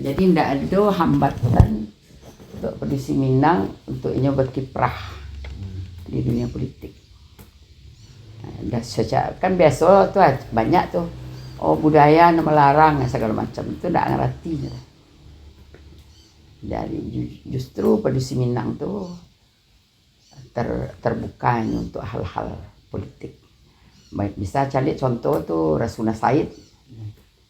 Jadi tidak ada hambatan untuk Pedisi Minang untuk ini berkiprah di dunia politik. Dan secara kan biasa tuh banyak tuh budaya melarang segala macam itu tidak ngerti. Jadi justru Pedisi Minang tuh terbuka untuk hal-hal politik. Baik bisa cari contoh tuh Rasuna Said.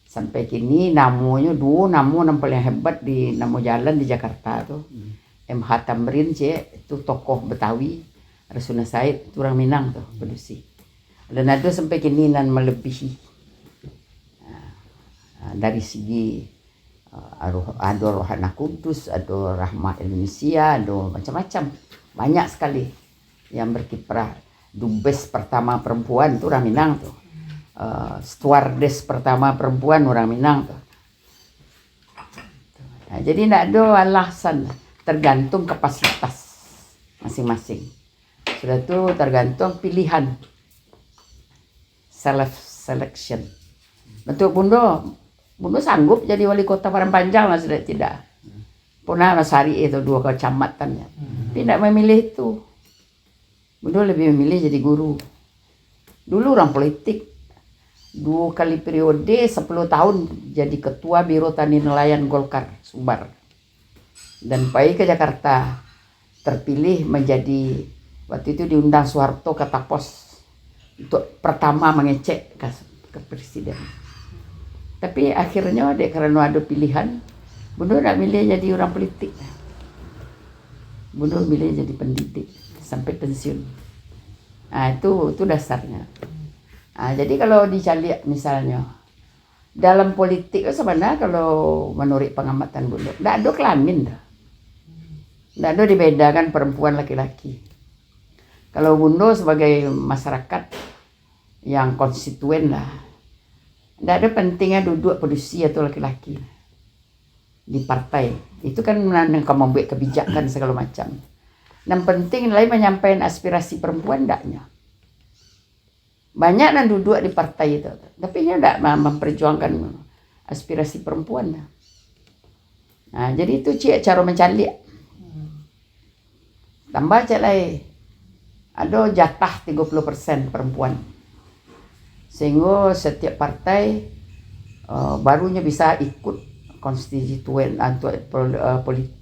Sampai kini namanya nama paling hebat di nama jalan di Jakarta tuh. MH Tamrin itu tokoh Betawi. Rasuna Said itu orang Minang tuh Pedisi. Dan ada sampai kini nan melebihi dari segi ada Rohana Kudus, ada Rahmah Indonesia, ada macam-macam. Banyak sekali yang berkiprah. Dubes pertama perempuan itu orang Minang tuh. Stewardess pertama perempuan orang Minang tuh. Nah, jadi tidak ada alasan, tergantung kapasitas masing-masing. Sudah itu tergantung pilihan, self selection. Untuk Bundo sanggup jadi wali kota Padang Panjang sudah tidak. Pernah Sari itu 2 kecamatannya. Tapi tidak memilih itu. Bundo lebih memilih jadi guru. Dulu orang politik 2 kali periode 10 tahun jadi ketua Biro Tani Nelayan Golkar Sumbar. Dan pergi ke Jakarta terpilih menjadi waktu itu diundang Soeharto ke Tapos untuk pertama mengecek ke presiden. Tapi akhirnya karena ada pilihan, Bundo tidak milih jadi orang politik. Bundo milih jadi pendidik sampai pensiun. Nah itu dasarnya. Nah, jadi kalau dicari misalnya dalam politik sebenarnya kalau menurut pengamatan Bundo tidak ada kelamin dah. Tidak ada dibedakan perempuan laki-laki. Kalau Bundo sebagai masyarakat yang konstituen lah, tidak ada pentingnya duduk Pedisi atau laki-laki di partai. Itu kan yang membuat kebijakan segala macam. Yang penting lain menyampaikan aspirasi perempuan tidaknya. Banyak yang duduk di partai itu, tapi dia tidak memperjuangkan aspirasi perempuan. Nah, jadi itu cara mencari. Tambah lain, ada jatah 30% perempuan. Sehingga setiap partai barunya bisa ikut konstituen untuk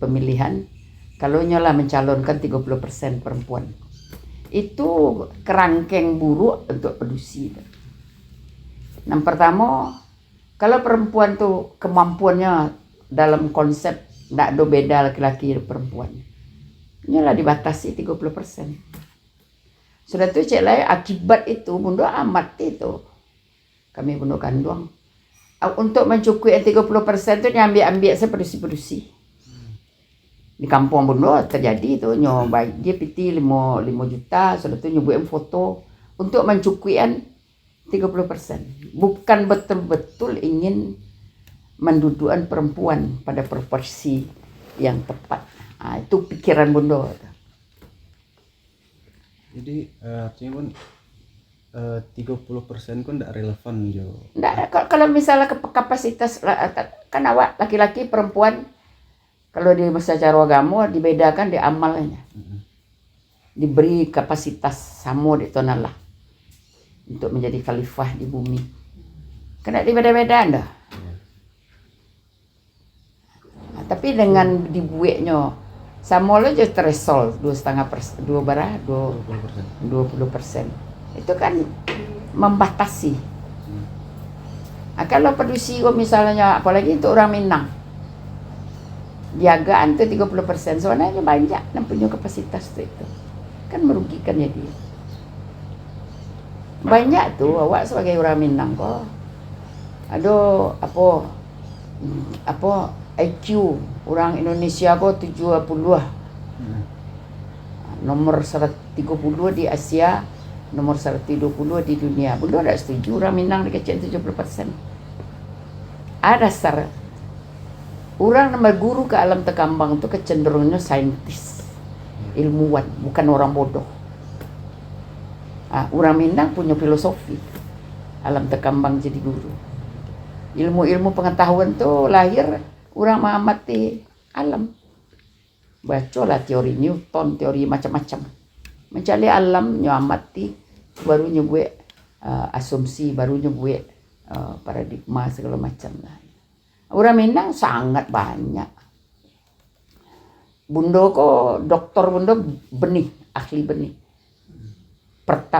pemilihan kalau nyala mencalonkan 30% perempuan. Itu kerangkeng buruk untuk Pedisi. Yang pertama, kalau perempuan tuh kemampuannya dalam konsep tidak ada beda laki-laki dan perempuan, nyalah dibatasi 30%. Sudah itu akibat itu Bundo amat itu. Kami Bundo Kanduang. Untuk mencukupi 30% itu ambil sepedisi-pedisi. Di kampung Bundo terjadi itu nyoba dia piti 5 juta, sudah itu nyobain foto untuk mencukupian 30%. Bukan betul-betul ingin mendudukan perempuan pada proporsi yang tepat. Nah, itu pikiran Bundo. Jadi artinya pun 30% kan tidak relevan jo. Nggak, kalau misalnya kapasitas kan awak laki-laki perempuan kalau di secara agama dibedakan di amalnya. Diberi kapasitas sama di tonalah untuk menjadi khalifah di bumi. Kena dibeda-beda dah. Nah, tapi dengan dibuatnya sama lo just threshold 20%. Itu kan membatasi. Nah, kalau Pedisi misalnya apalagi untuk orang Minang, jagaan tuh 30%, soalnya banyak yang punya kapasitas tuh itu. Kan merugikan ya dia. Banyak tuh awak sebagai orang Minang kok. Ada apa IQ orang Indonesia kok 70. Nomor 130 di Asia, nomor 120 di dunia. Bundo tidak setuju orang Minang dikecil 70%. Ada dasar orang nama guru ke alam Tekambang itu kecenderungannya saintis, ilmuwan, bukan orang bodoh. Orang Minang punya filosofi alam Tekambang jadi guru. Ilmu-ilmu pengetahuan tuh lahir Orang mengamati alam. Bacalah teori Newton, teori macam-macam. Mencari alam, nyo amati, baru nyo buat asumsi, baru nyo buat paradigma segala macam lah. Orang Minang sangat banyak. Bundo ko, doktor Bundo benih, ahli benih.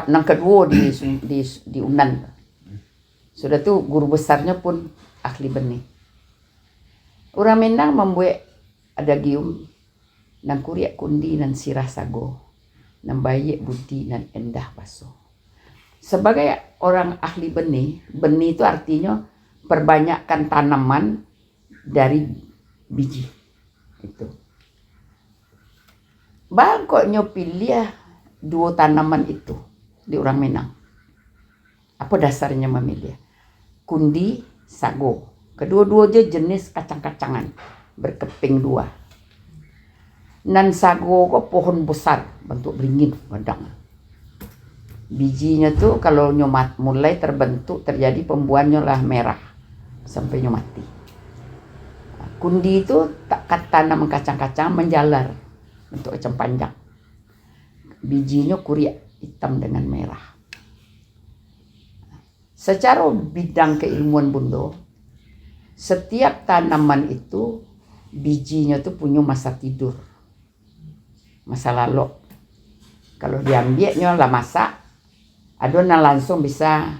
Nang kedua di Unan. Sudah tu guru besarnya pun ahli benih. Orang Minang membuat adagium nang kuriak kundi nan sirah sago, nang bayik budi nan endah baso. Sebagai orang ahli benih, benih itu artinya perbanyakkan tanaman dari biji. Itu. Bangkoknya pilih dua tanaman itu di orang Minang. Apa dasarnya memilih? Kundi, sago. Kedua-duanya jenis kacang-kacangan, berkeping dua. Nan sago kok pohon besar, bentuk beringin, padang. Bijinya tuh kalau nyomat mulai terbentuk, terjadi pembuahannya lah merah sampai nyomati. Kundi itu tak tanam kacang-kacang menjalar, bentuk kacang panjang. Bijinya kuriak hitam dengan merah. Secara bidang keilmuan Bundo, setiap tanaman itu bijinya tuh punya masa tidur, masa lalu. Kalau diambilnya lah masak, adonan langsung bisa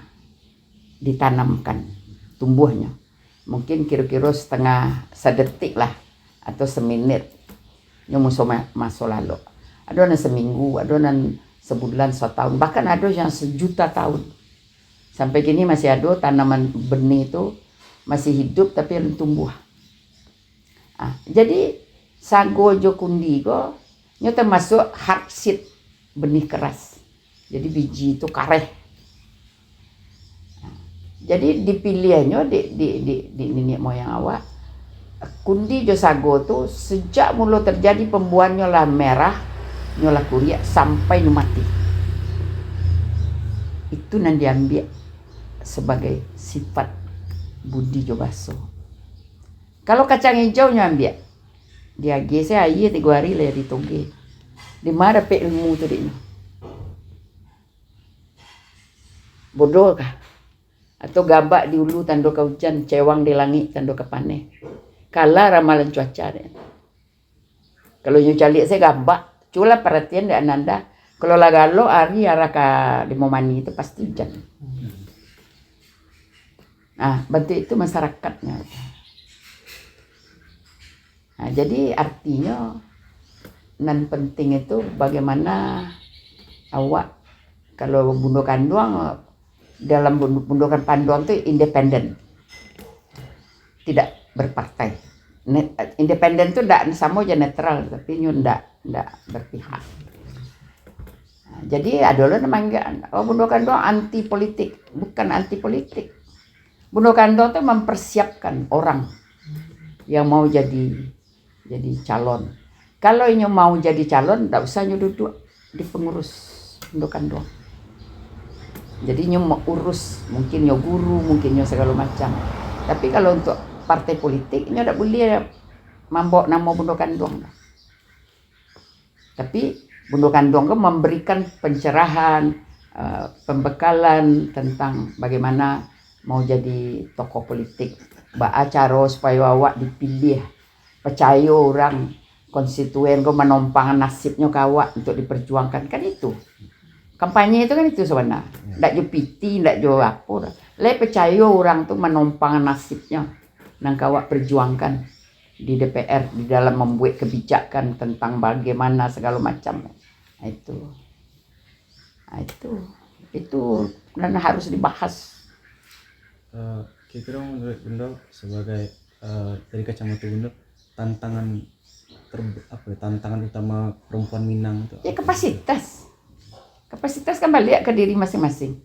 ditanamkan tumbuhnya. Mungkin kira-kira sedetik lah atau semenit. Nyomuso masuk lalu. Adonan seminggu, adonan sebulan, setahun, bahkan ada yang sejuta tahun. Sampai kini masih ada tanaman benih itu masih hidup tapi tumbuh. Jadi sago jo kundi ko nyo termasuk hard seed, benih keras. Jadi biji itu kareh. Jadi dipilihnya di nenek moyang awak. Kundi jo sago tu sejak mula terjadi pembuahannya lah merah, nyolah kuriak sampai mati. Itu yang diambil sebagai sifat budi jo baso. Kalau kacang hijau nyambil, dia saya air 3 hari lah ditoge. Di mana pe ilmu tu dia? Bodoh kah? Atau gabak di ulu tanda ke hujan, cewang di langit tanda ke panen. Kalah ramalan cuaca dia. Kalau nyu calik saya gabak, cula perhatian dia ananda. Kalau lagalo hari arah ke Limomani itu pasti hujan. Bentuk itu masyarakatnya. Jadi artinya nan penting itu bagaimana awak kalau Bundo Kanduang dalam Bundokan Panduang itu independen, tidak berpartai. Independen itu tidak sama aja netral, tapi nyu tidak berpihak. Jadi adalah namanya Bundo Kanduang anti politik, bukan anti politik. Bundo Kanduang itu mempersiapkan orang yang mau jadi calon. Kalau nyu mau jadi calon, tidak usah nyu duduk di pengurus Bundo Kanduang. Jadi nyu mau urus, mungkin nyu guru, mungkin nyu segala macam. Tapi kalau untuk partai politik, nyu tidak boleh membawa nama Bundo Kanduang. Tapi Bundo Kanduang kan memberikan pencerahan, pembekalan tentang bagaimana mau jadi tokoh politik. Cara supaya awak dipilih, percaya orang konstituen kau menompang nasibnya kawak untuk diperjuangkan, kan itu. Kampanye itu kan itu sebenarnya. Ndak jo piti, ndak jo apa. Le percaya orang tuh menompang nasibnya nang kawak perjuangkan di DPR di dalam membuat kebijakan tentang bagaimana segala macam. Itu dan harus dibahas. Kira-kira menurut Bundo sebagai dari kacamata Bundo tantangan tantangan utama perempuan Minang itu? Ya kapasitas kan balik ke diri masing-masing.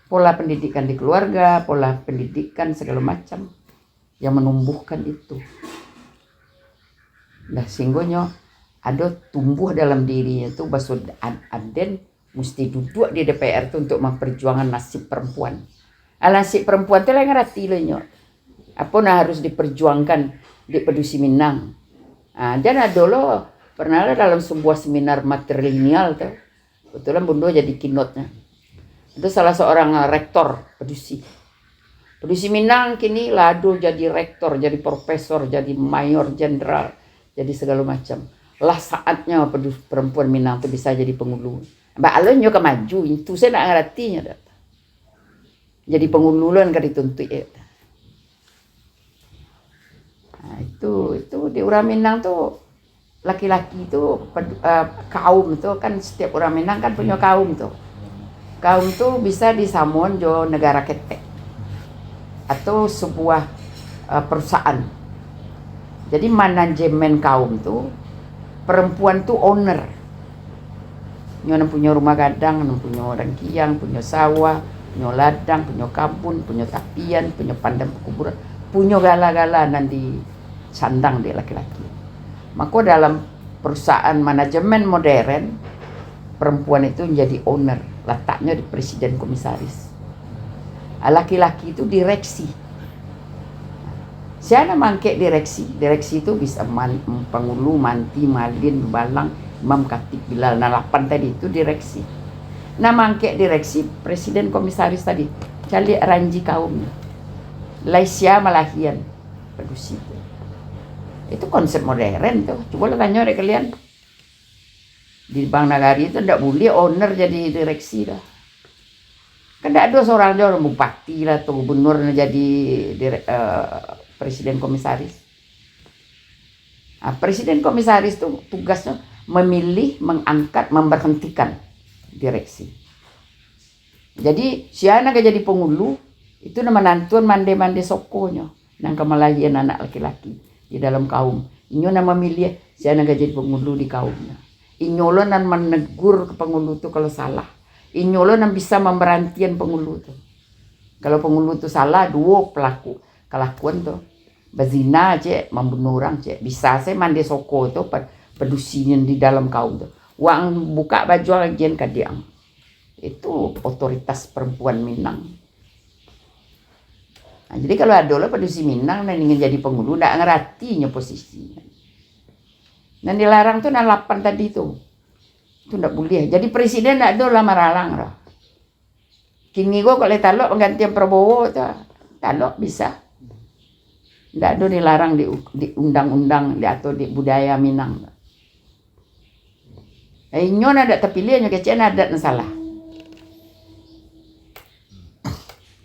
Pola pendidikan di keluarga, pola pendidikan segala macam yang menumbuhkan itu. Nah, sehingga ada tumbuh dalam dirinya itu bahwa Aden mesti duduk di DPR itu untuk memperjuangkan nasib perempuan. Nasib perempuan itu lah ngerti loh. Apa nah harus diperjuangkan di Pedusi Minang. Dan dulu pernah dalam sebuah seminar matrilineal tuh, kebetulan Bundo jadi keynote-nya. Itu salah seorang rektor Pedusi. Pedusi Minang kini lado jadi rektor, jadi profesor, jadi mayor jenderal, jadi segala macam. Lah saatnya perempuan Minang tuh bisa jadi pengulu. Mbak Alon juga maju, itu saya nak ngertinya. Jadi pengululan kan dituntut ya. Nah, itu di orang Minang tuh laki-laki itu kaum itu kan setiap orang Minang kan punya kaum tuh. Kaum tuh bisa disamun jo negara ketek atau sebuah perusahaan. Jadi manajemen kaum tuh perempuan tuh owner. Nyonya punya rumah gadang, punya orang kiang, punya sawah, punya ladang, punya kabun, punya tapian, punya pandang pekuburan, punya gala-gala nanti sandang dia laki-laki. Maka dalam perusahaan manajemen modern perempuan itu menjadi owner, letaknya di presiden komisaris. Laki-laki itu direksi. Siapa mangke direksi itu bisa pengulu, manti, malin, balang, imam, katib, bilal, nah 8 tadi itu direksi. Nah mangke direksi presiden komisaris tadi, cari ranji kaum. Laisya malahian, Pedusi. Itu konsep modern tuh. Coba tanya deh kalian. Di Bank Nagari itu tidak boleh owner jadi direksi dah. Kan tidak ada seorang aja orang bupati lah atau gubernur jadi presiden komisaris. Nah, presiden komisaris itu tugasnya memilih, mengangkat, memberhentikan direksi. Jadi siapa yang jadi pengulu itu nama nantuan mande-mande sokonya nang kemalahian anak laki-laki di dalam kaum. Inyo nama milih siapa yang jadi pengulu di kaumnya. Inyo nan menegur ke pengulu itu kalau salah. Inyo nan bisa memberantian pengulu itu. Kalau pengulu itu salah, dua pelaku kelakuan tuh. Bezina cek, membunuh orang cek. Bisa saya mande soko itu pedusinya di dalam kaum tuh. Uang buka baju lagian kadiang. Itu otoritas perempuan Minang. Nah, jadi kalau ada lah pedusi Minang dan ingin jadi pengulu, tidak ngeratinya posisinya. Dan dilarang tuh 8 tadi itu tidak boleh. Jadi presiden tidak ada lah maralang lah. Kini gua kalau talok penggantian Prabowo tuh talok bisa. Tidak ada dilarang di undang-undang atau di budaya Minang. Inyo ada terpilih, nyo kecil ada salah.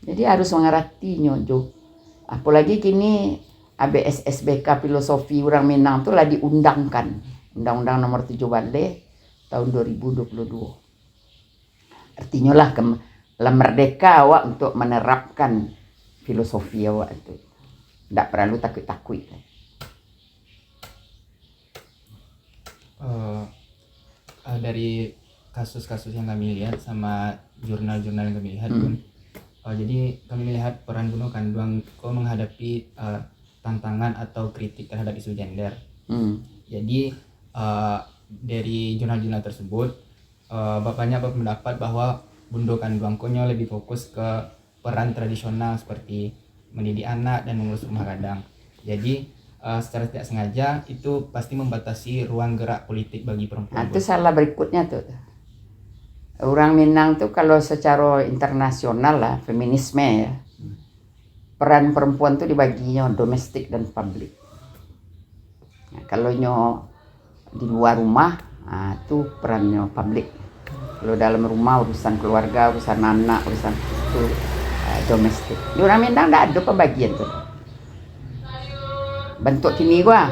Jadi harus mengertinya Jo. Apalagi kini ABSSBK filosofi orang Minang itu lah diundangkan. Undang-Undang nomor 7 tahun 2022. Artinya lah merdeka awak untuk menerapkan filosofi awak itu. Tidak perlu takut-takut. Dari kasus-kasus yang kami lihat sama jurnal-jurnal yang kami lihat pun, jadi kami lihat peran Bundo Kanduang menghadapi tantangan atau kritik terhadap isu gender. Jadi dari jurnal-jurnal tersebut bapaknya berpendapat bahwa Bundo Kanduang lebih fokus ke peran tradisional seperti mendidik anak dan mengurus rumah gadang. Jadi secara tidak sengaja itu pasti membatasi ruang gerak politik bagi perempuan. Itu salah berikutnya tuh. Orang Minang tuh kalau secara internasional lah feminisme ya. Peran perempuan tuh dibaginya domestik dan publik. Nah, kalau nyo di luar rumah, itu perannya publik. Kalau dalam rumah urusan keluarga, urusan anak, urusan itu domestik. Di orang Minang tidak ada pembagian tuh. Bentuk kini gua,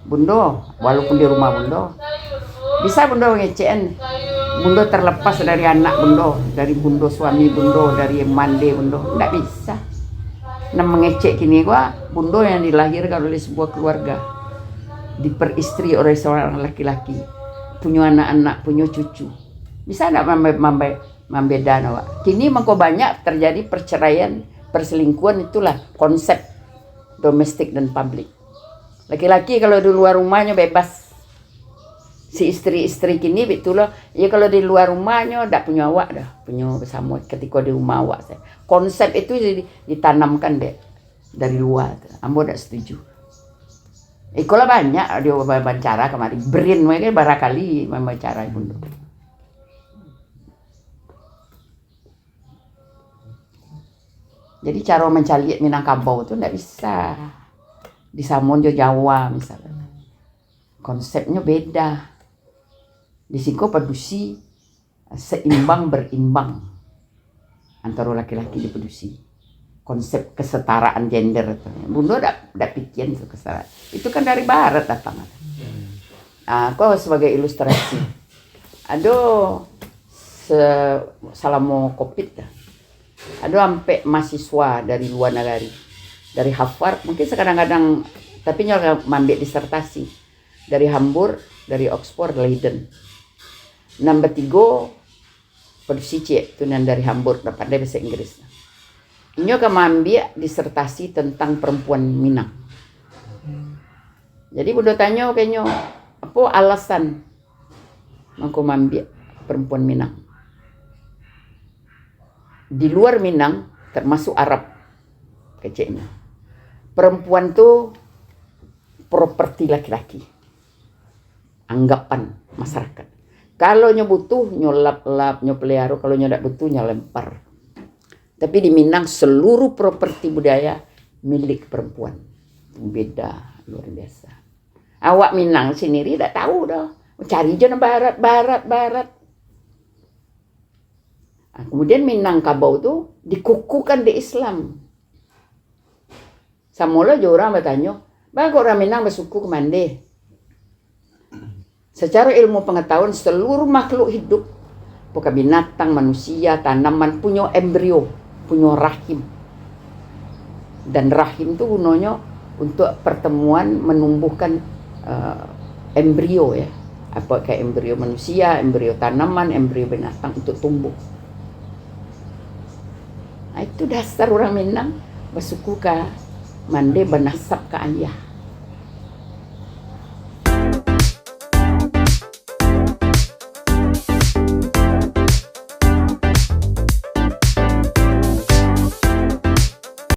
Bundo, walaupun di rumah Bundo, bisa Bundo ngecein. Bundo terlepas dari anak Bundo, dari Bundo suami Bundo, dari mande Bundo, tidak bisa. Nah mengecek kini gua, Bundo yang dilahirkan oleh sebuah keluarga, diperistri oleh seorang laki-laki, punya anak-anak, punya cucu. Bisa tidak membeda awak? Kini mako banyak terjadi perceraian, perselingkuhan, itulah konsep domestik dan publik. Laki-laki kalau di luar rumahnya bebas. Si istri-istri kini itulah, ya kalau di luar rumahnya tidak punya awak dah, punya bersama ketika di rumah awak. Konsep itu ditanamkan deh dari luar. Ambo tidak setuju. Ikolah banyak dia wawancara kemarin. Berin mereka barakali wawancara Bundo. Jadi cara mencari Minangkabau itu tidak bisa. Di Samonjo Jawa misalnya. Konsepnya beda. Di Singko Pedusi seimbang berimbang antara laki-laki di Pedusi. Konsep kesetaraan gender itu. Bundo tidak pikir itu kesetaraan. Itu kan dari barat datang. Nah, kok sebagai ilustrasi. Aduh, selama Covid dah. Ada sampai mahasiswa dari luar negeri, dari Harvard, mungkin kadang-kadang, tapi nyoba ambil disertasi dari Hamburg, dari Oxford, Leiden. Nomor 3, Pedusi Cik, itu dari Hamburg, dapat dia bahasa Inggris. Ini akan ambil disertasi tentang perempuan Minang. Jadi udah tanya kayaknya, apa alasan aku ambil perempuan Minang? Di luar Minang, termasuk Arab kecilnya. Perempuan tuh properti laki-laki. Anggapan masyarakat. Kalau nyo butuh, nyo lap-lap, nyo pelihara. Kalau nyo tidak butuh, nyo lempar. Tapi di Minang, seluruh properti budaya milik perempuan. Beda, luar biasa. Awak Minang sendiri tidak tahu dah. Cari aja barat. Nah, kemudian Minangkabau itu dikukuhkan di Islam. Samula jo orang bertanya, "Bang orang Minang bersuku ke mana?" Secara ilmu pengetahuan seluruh makhluk hidup, bukan binatang, manusia, tanaman punya embrio, punya rahim. Dan rahim itu gunanya untuk pertemuan menumbuhkan embrio ya. Apa kayak embrio manusia, embrio tanaman, embrio binatang untuk tumbuh. Nah, itu dasar orang Minang bersuku ke mande bernasab ke ayah.